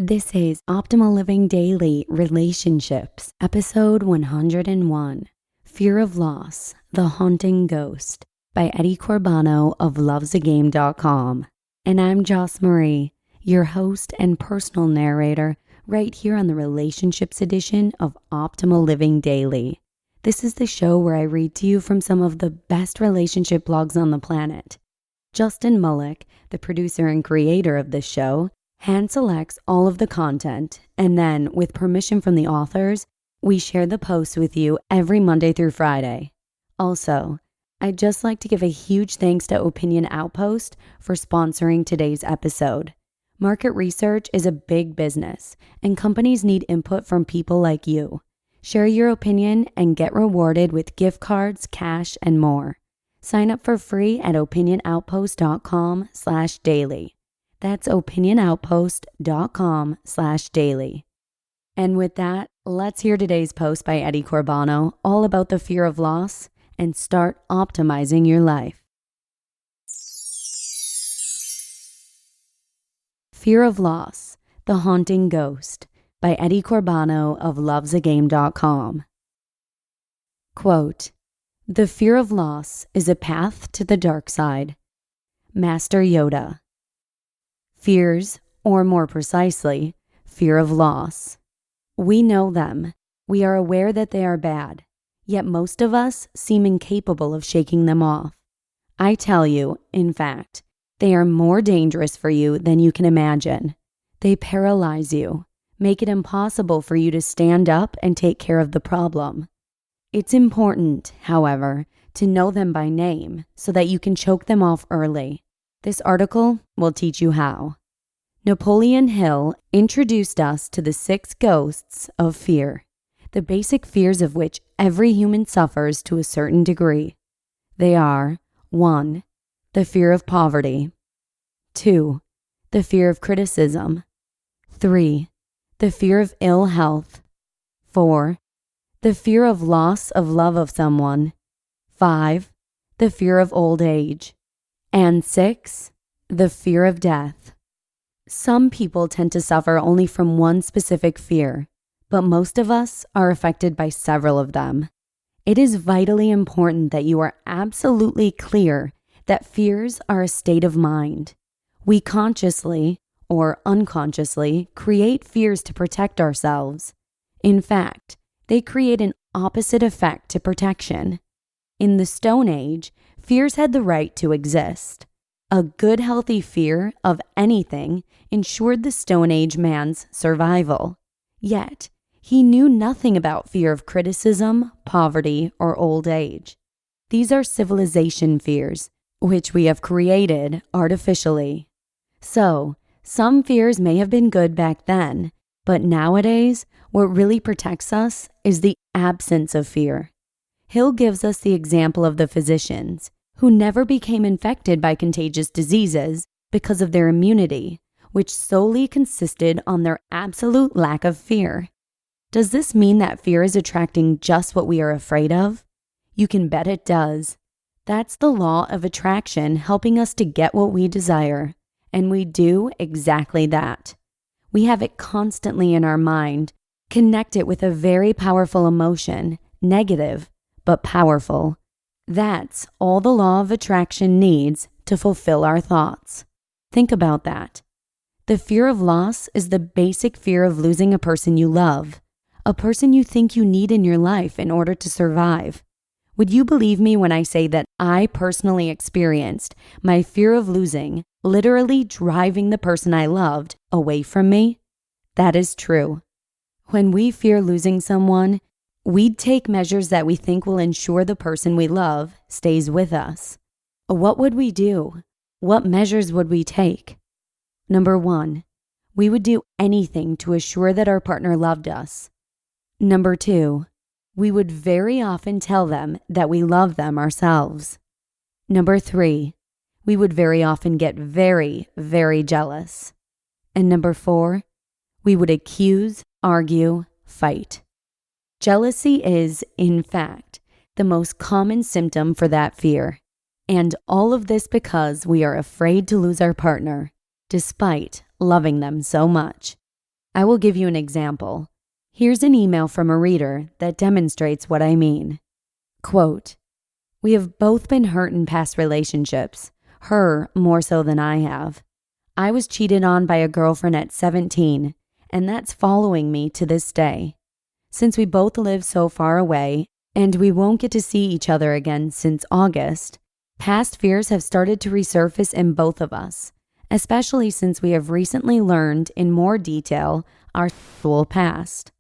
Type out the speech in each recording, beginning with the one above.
This is Optimal Living Daily Relationships, episode 101, Fear of Loss, the Haunting Ghost, by Corbano of lovesagame.com. And I'm Joss Marie, your host and personal narrator, right here on the Relationships edition of Optimal Living Daily. This is the show where I read to you from some of the best relationship blogs on the planet. Justin Mullick, the producer and creator of this show, hand selects all of the content, and then, with permission from the authors, we share the posts with you every Monday through Friday. Also, I'd just like to give a huge thanks to Opinion Outpost for sponsoring today's episode. Market research is a big business, and companies need input from people like you. Share your opinion and get rewarded with gift cards, cash, and more. Sign up for free at opinionoutpost.com/daily. That's opinionoutpost.com/daily. And with that, let's hear today's post by Eddie Corbano, all about the fear of loss, and start optimizing your life. Fear of Loss, the Haunting Ghost, by Eddie Corbano of lovesagame.com. Quote, "The fear of loss is a path to the dark side." Master Yoda. Fears, or more precisely, fear of loss. We know them. We are aware that they are bad, yet most of us seem incapable of shaking them off. I tell you, in fact, they are more dangerous for you than you can imagine. They paralyze you, make it impossible for you to stand up and take care of the problem. It's important, however, to know them by name so that you can choke them off early. This article will teach you how. Napoleon Hill introduced us to the 6 ghosts of fear, the basic fears of which every human suffers to a certain degree. They are 1. The fear of poverty. 2. The fear of criticism. 3. The fear of ill health. 4. The fear of loss of love of someone. 5. The fear of old age. And 6. The fear of death. Some people tend to suffer only from one specific fear, but most of us are affected by several of them. It is vitally important that you are absolutely clear that fears are a state of mind. We consciously or unconsciously create fears to protect ourselves. In fact, they create an opposite effect to protection. In the Stone Age, fears had the right to exist. A good, healthy fear of anything ensured the Stone Age man's survival. Yet, he knew nothing about fear of criticism, poverty, or old age. These are civilization fears, which we have created artificially. So, some fears may have been good back then, but nowadays, what really protects us is the absence of fear. Hill gives us the example of the physicians, who never became infected by contagious diseases because of their immunity, which solely consisted on their absolute lack of fear. Does this mean that fear is attracting just what we are afraid of? You can bet it does. That's the law of attraction helping us to get what we desire, and we do exactly that. We have it constantly in our mind, connect it with a very powerful emotion, negative, but powerful. That's all the law of attraction needs to fulfill our thoughts. Think about that. The fear of loss is the basic fear of losing a person you love, a person you think you need in your life in order to survive. Would you believe me when I say that I personally experienced my fear of losing literally driving the person I loved away from me? That is true. When we fear losing someone, we'd take measures that we think will ensure the person we love stays with us. What would we do? What measures would we take? Number 1, we would do anything to assure that our partner loved us. Number 2, we would very often tell them that we love them ourselves. Number 3, we would very often get very, very jealous. And number 4, we would accuse, argue, fight. Jealousy is, in fact, the most common symptom for that fear. And all of this because we are afraid to lose our partner, despite loving them so much. I will give you an example. Here's an email from a reader that demonstrates what I mean. Quote, "We have both been hurt in past relationships, her more so than I have. I was cheated on by a girlfriend at 17, and that's following me to this day. Since we both live so far away, and we won't get to see each other again since August, past fears have started to resurface in both of us, especially since we have recently learned in more detail our sexual past.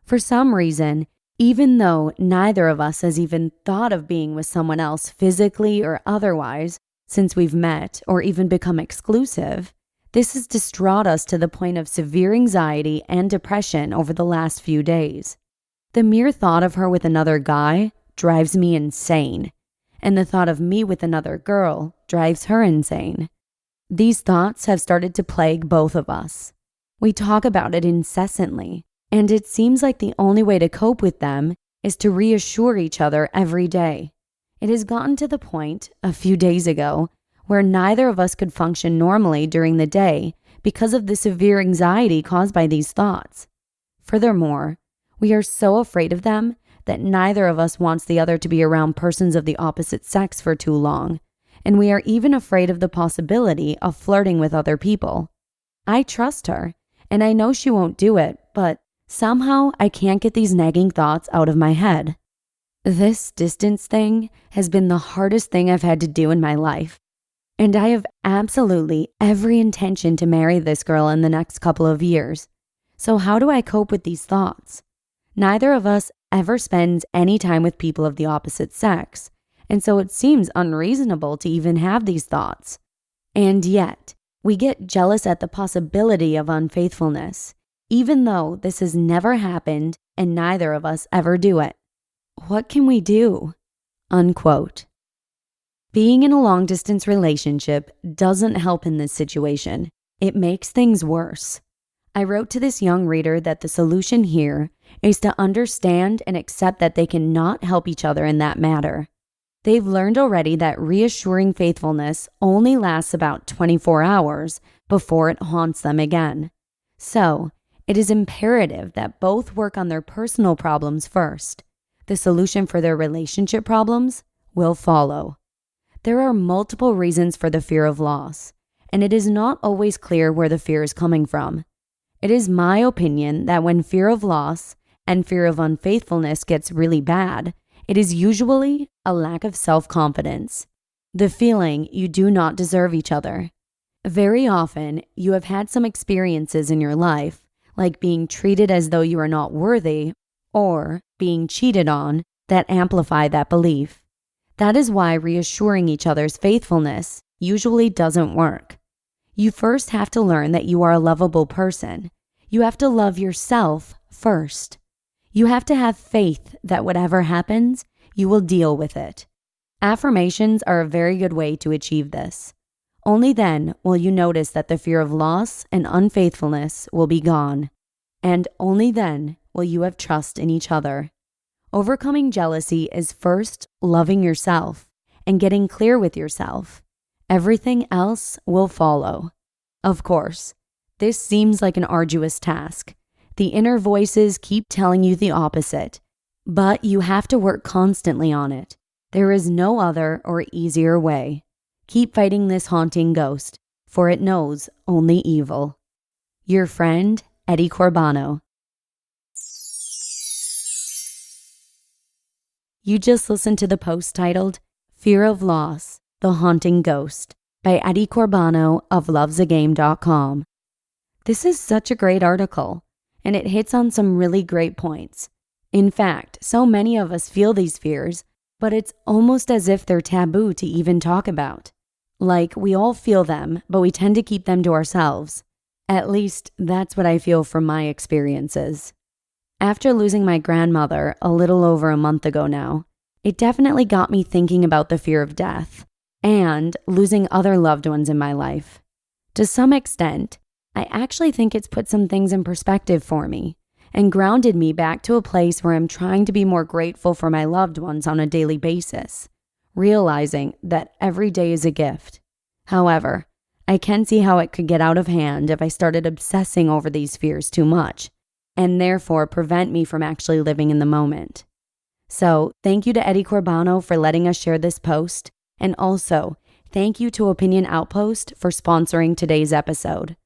For some reason, even though neither of us has even thought of being with someone else physically or otherwise since we've met or even become exclusive, this has distraught us to the point of severe anxiety and depression over the last few days. The mere thought of her with another guy drives me insane, and the thought of me with another girl drives her insane. These thoughts have started to plague both of us. We talk about it incessantly, and it seems like the only way to cope with them is to reassure each other every day. It has gotten to the point, a few days ago, where neither of us could function normally during the day because of the severe anxiety caused by these thoughts. Furthermore, we are so afraid of them that neither of us wants the other to be around persons of the opposite sex for too long, and we are even afraid of the possibility of flirting with other people. I trust her, and I know she won't do it, but somehow I can't get these nagging thoughts out of my head. This distance thing has been the hardest thing I've had to do in my life. And I have absolutely every intention to marry this girl in the next couple of years. So how do I cope with these thoughts? Neither of us ever spends any time with people of the opposite sex, and so it seems unreasonable to even have these thoughts. And yet, we get jealous at the possibility of unfaithfulness, even though this has never happened and neither of us ever do it. What can we do?" Unquote. Being in a long-distance relationship doesn't help in this situation. It makes things worse. I wrote to this young reader that the solution here is to understand and accept that they cannot help each other in that matter. They've learned already that reassuring faithfulness only lasts about 24 hours before it haunts them again. So, it is imperative that both work on their personal problems first. The solution for their relationship problems will follow. There are multiple reasons for the fear of loss, and it is not always clear where the fear is coming from. It is my opinion that when fear of loss and fear of unfaithfulness gets really bad, it is usually a lack of self-confidence, the feeling you do not deserve each other. Very often, you have had some experiences in your life, like being treated as though you are not worthy or being cheated on, that amplify that belief. That is why reassuring each other's faithfulness usually doesn't work. You first have to learn that you are a lovable person. You have to love yourself first. You have to have faith that whatever happens, you will deal with it. Affirmations are a very good way to achieve this. Only then will you notice that the fear of loss and unfaithfulness will be gone. And only then will you have trust in each other. Overcoming jealousy is first loving yourself and getting clear with yourself. Everything else will follow. Of course, this seems like an arduous task. The inner voices keep telling you the opposite, but you have to work constantly on it. There is no other or easier way. Keep fighting this haunting ghost, for it knows only evil. Your friend, Eddie Corbano. You just listened to the post titled, Fear of Loss, The Haunting Ghost by Eddie Corbano of lovesagame.com. This is such a great article, and it hits on some really great points. In fact, so many of us feel these fears, but it's almost as if they're taboo to even talk about. Like, we all feel them, but we tend to keep them to ourselves. At least, that's what I feel from my experiences. After losing my grandmother a little over a month ago now, it definitely got me thinking about the fear of death and losing other loved ones in my life. To some extent, I actually think it's put some things in perspective for me and grounded me back to a place where I'm trying to be more grateful for my loved ones on a daily basis, realizing that every day is a gift. However, I can see how it could get out of hand if I started obsessing over these fears too much, and therefore prevent me from actually living in the moment. So, thank you to Eddie Corbano for letting us share this post, and also, thank you to Opinion Outpost for sponsoring today's episode.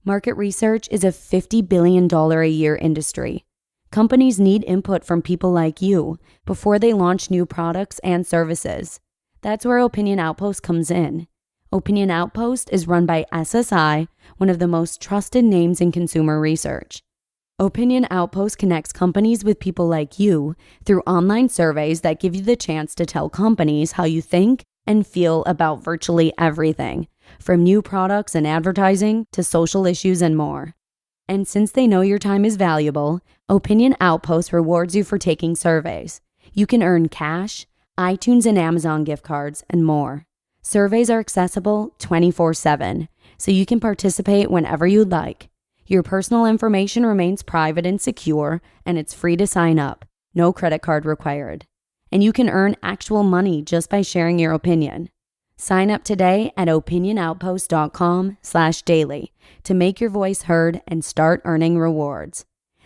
Market research is a $50 billion a year industry. Companies need input from people like you before they launch new products and services. That's where Opinion Outpost comes in. Opinion Outpost is run by SSI, one of the most trusted names in consumer research. Opinion Outpost connects companies with people like you through online surveys that give you the chance to tell companies how you think and feel about virtually everything, from new products and advertising to social issues and more. And since they know your time is valuable, Opinion Outpost rewards you for taking surveys. You can earn cash, iTunes and Amazon gift cards, and more. Surveys are accessible 24/7, so you can participate whenever you'd like. Your personal information remains private and secure, and it's free to sign up. No credit card required. And you can earn actual money just by sharing your opinion. Sign up today at opinionoutpost.com/daily to make your voice heard and start earning rewards.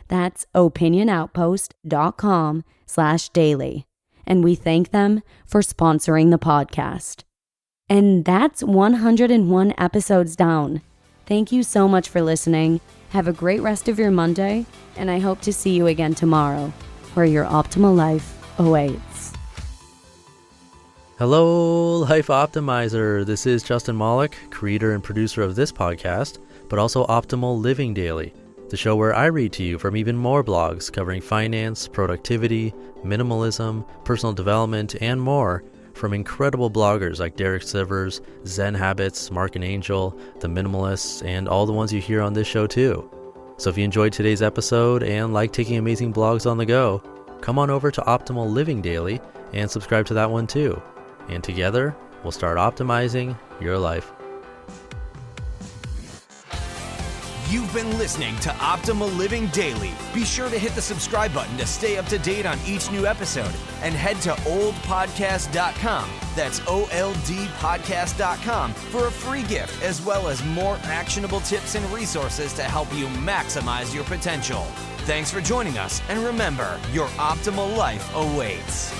That's opinionoutpost.com/daily. And we thank them for sponsoring the podcast. And that's 101 episodes down. Thank you so much for listening. Have a great rest of your Monday, and I hope to see you again tomorrow, where your optimal life awaits. Hello, Life Optimizer. This is Justin Malik, creator and producer of this podcast, but also Optimal Living Daily, the show where I read to you from even more blogs covering finance, productivity, minimalism, personal development, and more from incredible bloggers like Derek Sivers, Zen Habits, Mark and Angel, The Minimalists, and all the ones you hear on this show too. So if you enjoyed today's episode and like taking amazing blogs on the go, come on over to Optimal Living Daily and subscribe to that one too. And together, we'll start optimizing your life. You've been listening to Optimal Living Daily. Be sure to hit the subscribe button to stay up to date on each new episode, and head to oldpodcast.com. That's OLDpodcast.com for a free gift, as well as more actionable tips and resources to help you maximize your potential. Thanks for joining us, and remember, your optimal life awaits.